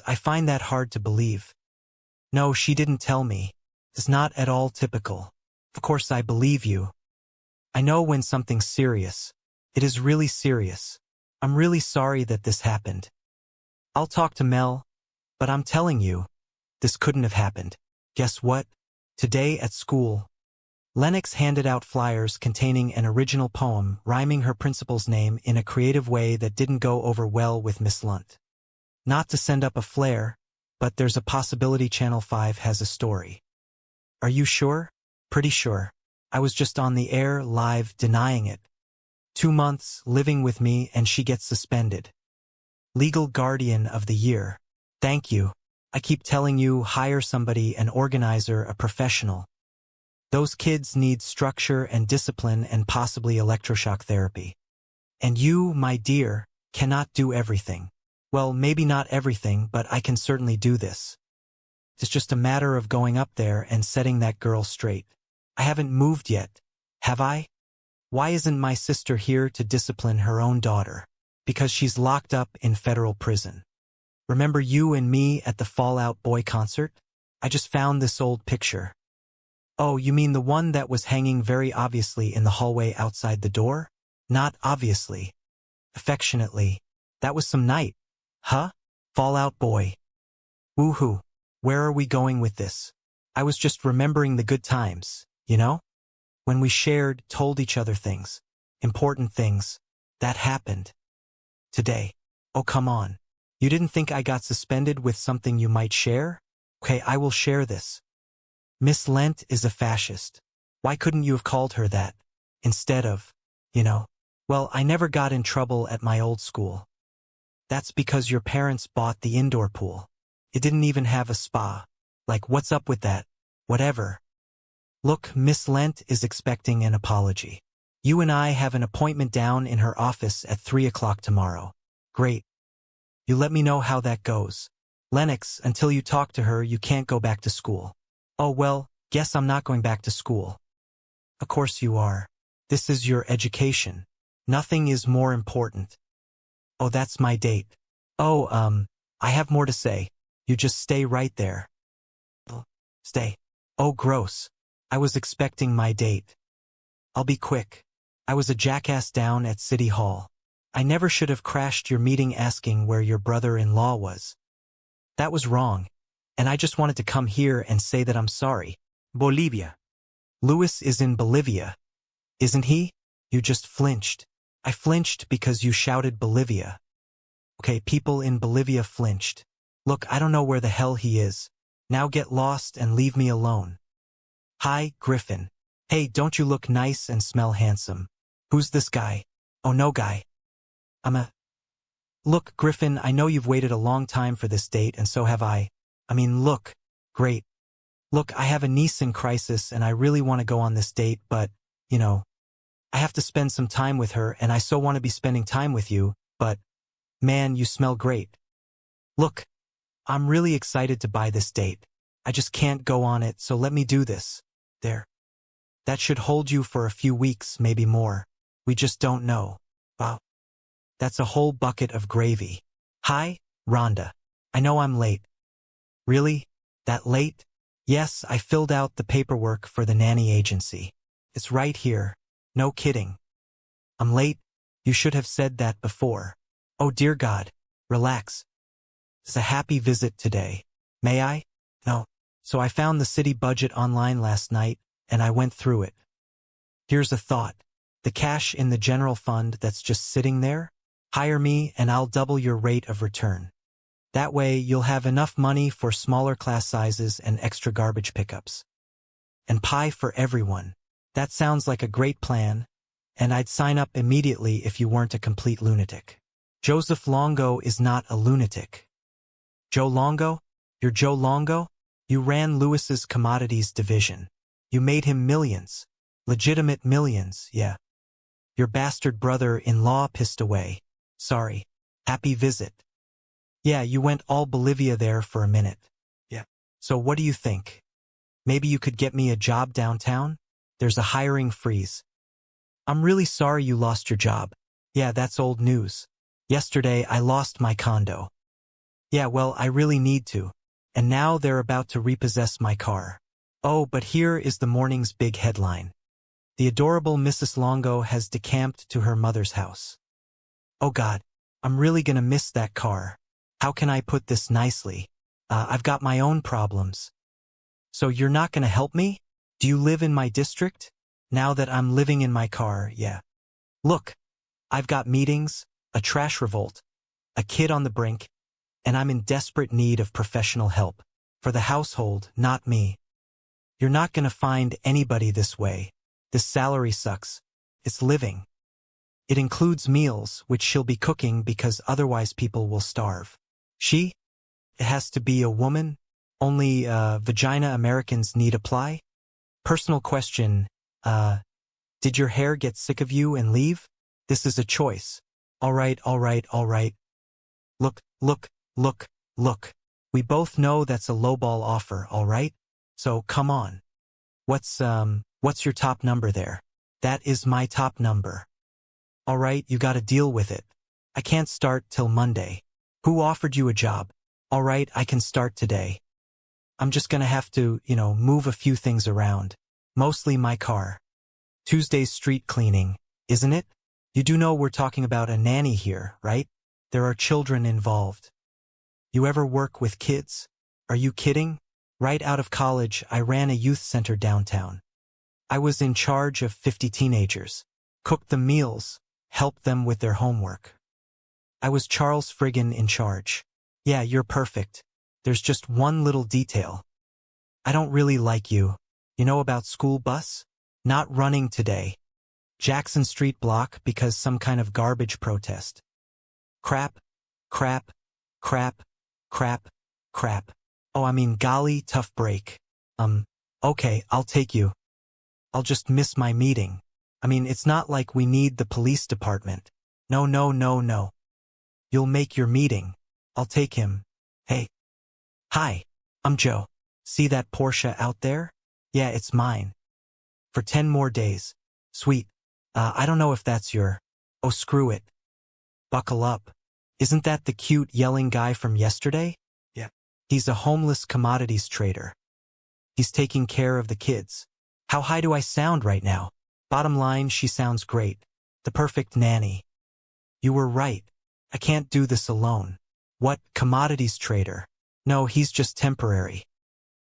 I find that hard to believe. No, she didn't tell me. It's not at all typical. Of course I believe you. I know when something's serious. It is really serious. I'm really sorry that this happened. I'll talk to Mel, but I'm telling you, this couldn't have happened. Guess what? Today at school, Lennox handed out flyers containing an original poem rhyming her principal's name in a creative way that didn't go over well with Miss Lunt. Not to send up a flare, but there's a possibility Channel 5 has a story. Are you sure? Pretty sure. I was just on the air, live, denying it. 2 months, living with me, and she gets suspended. Legal guardian of the year. Thank you. I keep telling you, hire somebody, an organizer, a professional. Those kids need structure and discipline and possibly electroshock therapy. And you, my dear, cannot do everything. Well, maybe not everything, but I can certainly do this. It's just a matter of going up there and setting that girl straight. I haven't moved yet, have I? Why isn't my sister here to discipline her own daughter? Because she's locked up in federal prison. Remember you and me at the Fall Out Boy concert? I just found this old picture. Oh, you mean the one that was hanging very obviously in the hallway outside the door? Not obviously. Affectionately. That was some night. Huh? Fall Out Boy. Woohoo. Where are we going with this? I was just remembering the good times, you know? When we shared, told each other things. Important things. That happened. Today. Oh, come on. You didn't think I got suspended with something you might share? Okay, I will share this. Miss Lent is a fascist. Why couldn't you have called her that? Instead of, you know? Well, I never got in trouble at my old school. That's because your parents bought the indoor pool. It didn't even have a spa. Like, what's up with that? Whatever. Look, Miss Lent is expecting an apology. You and I have an appointment down in her office at 3 o'clock tomorrow. Great. You let me know how that goes. Lennox, until you talk to her, you can't go back to school. Oh well, guess I'm not going back to school. Of course you are. This is your education. Nothing is more important. Oh, that's my date. Oh, I have more to say. You just stay right there. Stay. Oh, gross. I was expecting my date. I'll be quick. I was a jackass down at City Hall. I never should have crashed your meeting asking where your brother-in-law was. That was wrong. And I just wanted to come here and say that I'm sorry. Bolivia. Louis is in Bolivia. Isn't he? You just flinched. I flinched because you shouted Bolivia. Okay, people in Bolivia flinched. Look, I don't know where the hell he is. Now get lost and leave me alone. Hi, Griffin. Hey, don't you look nice and smell handsome? Who's this guy? Oh, no guy. Look, Griffin, I know you've waited a long time for this date, and so have I. Look. Great. Look, I have a niece in crisis, and I really want to go on this date, but, you know, I have to spend some time with her, and I so want to be spending time with you, but, man, you smell great. Look, I'm really excited to buy this date. I just can't go on it, so let me do this. There. That should hold you for a few weeks, maybe more. We just don't know. Wow. That's a whole bucket of gravy. Hi, Rhonda. I know I'm late. Really? That late? Yes, I filled out the paperwork for the nanny agency. It's right here. No kidding. I'm late? You should have said that before. Oh dear God. Relax. It's a happy visit today. May I? No. So I found the city budget online last night, and I went through it. Here's a thought. The cash in the general fund that's just sitting there? Hire me and I'll double your rate of return. That way you'll have enough money for smaller class sizes and extra garbage pickups. And pie for everyone. That sounds like a great plan, and I'd sign up immediately if you weren't a complete lunatic. Joseph Longo is not a lunatic. Joe Longo? You're Joe Longo? You ran Lewis's commodities division. You made him millions. Legitimate millions, yeah. Your bastard brother-in-law pissed away. Sorry. Happy visit. Yeah, you went all Bolivia there for a minute. Yeah. So what do you think? Maybe you could get me a job downtown? There's a hiring freeze. I'm really sorry you lost your job. Yeah, that's old news. Yesterday I lost my condo. Yeah, well, I really need to. And now they're about to repossess my car. Oh, but here is the morning's big headline. The adorable Mrs. Longo has decamped to her mother's house. Oh God, I'm really gonna miss that car. How can I put this nicely? I've got my own problems. So you're not gonna help me? Do you live in my district? Now that I'm living in my car, yeah. Look, I've got meetings, a trash revolt, a kid on the brink, and I'm in desperate need of professional help. For the household, not me. You're not gonna find anybody this way. This salary sucks. It's living. It includes meals, which she'll be cooking because otherwise people will starve. She? It has to be a woman? Only, vagina Americans need apply? Personal question, did your hair get sick of you and leave? This is a choice. All right, all right, all right. Look, look, look, look. We both know that's a lowball offer, all right? So come on. What's your top number there? That is my top number. All right, you gotta deal with it. I can't start till Monday. Who offered you a job? All right, I can start today. I'm just gonna have to, move a few things around. Mostly my car. Tuesday's street cleaning, isn't it? You do know we're talking about a nanny here, right? There are children involved. You ever work with kids? Are you kidding? Right out of college, I ran a youth center downtown. I was in charge of 50 teenagers. Cooked them meals, helped them with their homework. I was Charles Friggin in charge. Yeah, you're perfect. There's just one little detail. I don't really like you. You know about school bus? Not running today. Jackson Street block because some kind of garbage protest. Crap, crap, crap, crap, crap. Oh, I mean, golly, tough break. Okay, I'll take you. I'll just miss my meeting. I mean, it's not like we need the police department. No, no, no, no. You'll make your meeting. I'll take him. Hey. Hi, I'm Joe. See that Porsche out there? Yeah, it's mine. For 10 more days. Sweet. I don't know if that's your... Oh, screw it. Buckle up. Isn't that the cute yelling guy from yesterday? Yeah. He's a homeless commodities trader. He's taking care of the kids. How high do I sound right now? Bottom line, she sounds great. The perfect nanny. You were right. I can't do this alone. What, commodities trader? No, he's just temporary.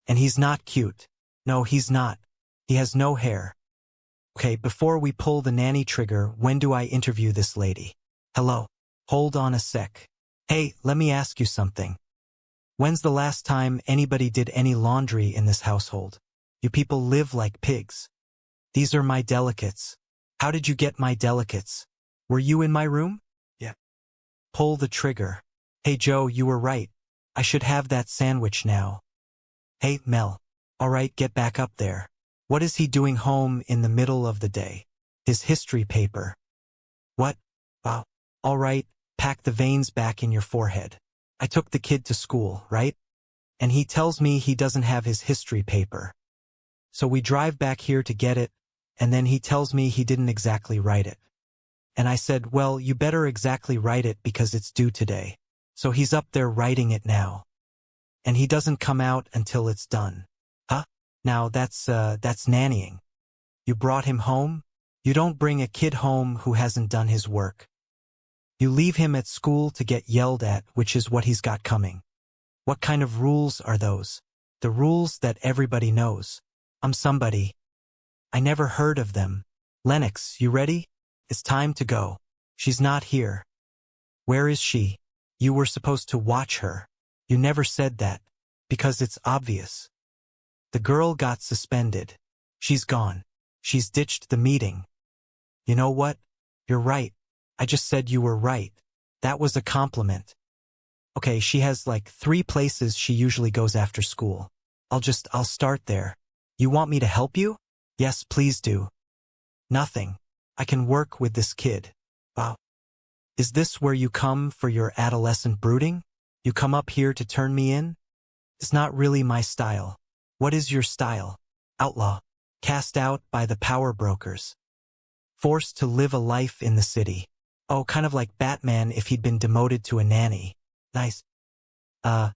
And he's not cute. No, he's not. He has no hair. Okay, before we pull the nanny trigger, when do I interview this lady? Hello. Hold on a sec. Hey, let me ask you something. When's the last time anybody did any laundry in this household? You people live like pigs. These are my delicates. How did you get my delicates? Were you in my room? Yeah. Pull the trigger. Hey Joe, you were right. I should have that sandwich now. Hey, Mel. All right, get back up there. What is he doing home in the middle of the day? His history paper. What? Wow. All right, pack the veins back in your forehead. I took the kid to school, right? And he tells me he doesn't have his history paper. So we drive back here to get it, and then he tells me he didn't exactly write it. And I said, well, you better exactly write it because it's due today. So he's up there writing it now. And he doesn't come out until it's done. Huh? Now that's nannying. You brought him home? You don't bring a kid home who hasn't done his work. You leave him at school to get yelled at, which is what he's got coming. What kind of rules are those? The rules that everybody knows. I'm somebody. I never heard of them. Lennox, you ready? It's time to go. She's not here. Where is she? You were supposed to watch her. You never said that. Because it's obvious. The girl got suspended. She's gone. She's ditched the meeting. You know what? You're right. I just said you were right. That was a compliment. Okay, she has like 3 places she usually goes after school. I'll start there. You want me to help you? Yes, please do. Nothing. I can work with this kid. Wow. Is this where you come for your adolescent brooding? You come up here to turn me in? It's not really my style. What is your style? Outlaw. Cast out by the power brokers. Forced to live a life in the city. Oh, kind of like Batman if he'd been demoted to a nanny. Nice. Uh,